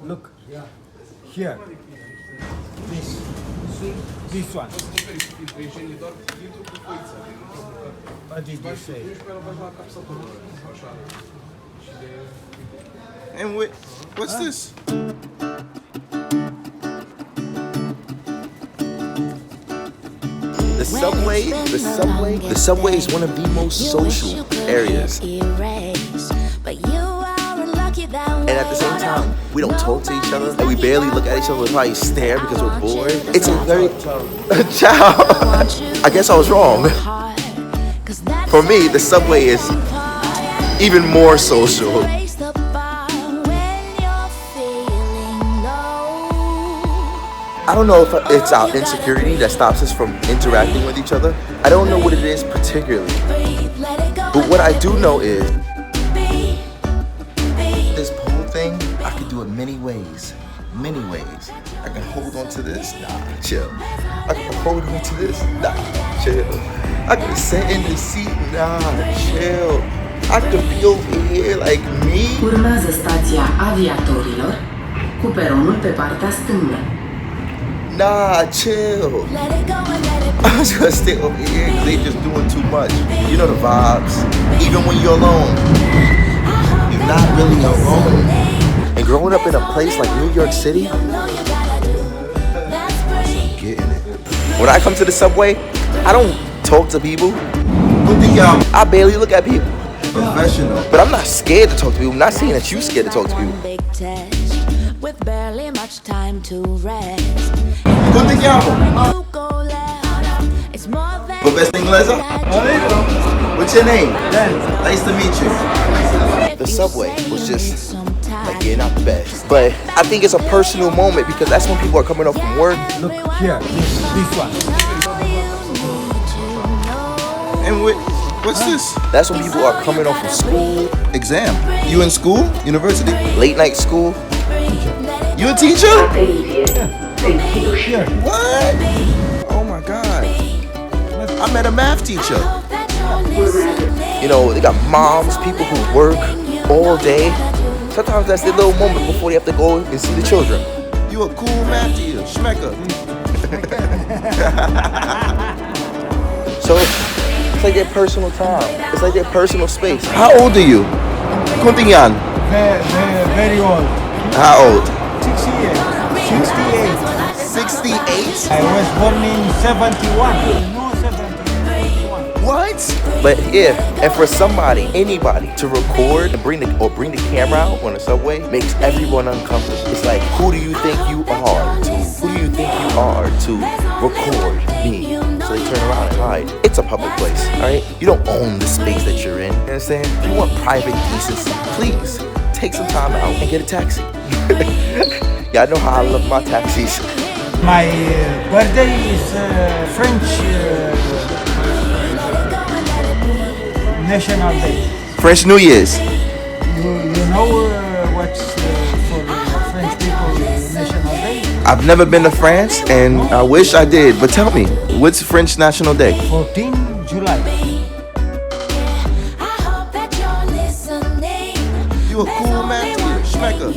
Look, here. This one. What did you say? And what's this? The subway is one of the most social areas. And at the same time, we don't talk to each other. And we barely look at each other. We probably stare because we're bored. It's a very child. I guess I was wrong. For me, the subway is even more social. I don't know if it's our insecurity that stops us from interacting with each other. I don't know what it is particularly. But what I do know is this pole thing, I could do it many ways. Many ways. I can hold on to this, nah, chill. I can hold on to this, nah, chill. I can sit in the seat, nah, chill. I can be over here like me. Urmează stația aviatorilor cu peronul pe partea stângă. Nah, chill. I'm just gonna stay over here because they just doing too much. You know the vibes. Even when you're alone, you're not really alone. And growing up in a place like New York City, getting it. When I come to the subway, I don't talk to people. I barely look at people. Professional. But I'm not scared to talk to people. I'm not saying that you're scared to talk to people. With barely much time to rest. Vorbești engleză? What's your name? Nice to meet you. The subway was just like getting out the bed. But I think it's a personal moment because that's when people are coming up from work. Look here, this one. And what's this? That's when people are coming off from school. Exam. You in school? University? Late night school? You a teacher? What? Oh my God. I met a math teacher. You know, they got moms, people who work all day. Sometimes that's their little moment before they have to go and see the children. You a cool math teacher, schmecker. So it's like their personal time. It's like their personal space. How old are you? Kuntingan? Very old. How old? 68. 68? I was born in 71. No, 71. What? But yeah, and for somebody, anybody, to record and bring the camera out on the subway makes everyone uncomfortable. It's like, who do you think you are to? Who do you think you are to record me? So they turn around and hide. It's a public place, alright? You don't own the space that you're in. You understand? If you want private decency, please take some time out and get a taxi. Y'all know how I love my taxis. My birthday is French National Day. French New Year's. You know what's for French people National Day? I've never been to France and I wish I did, but tell me, what's French National Day? 14 July. You a cool man, schmecker.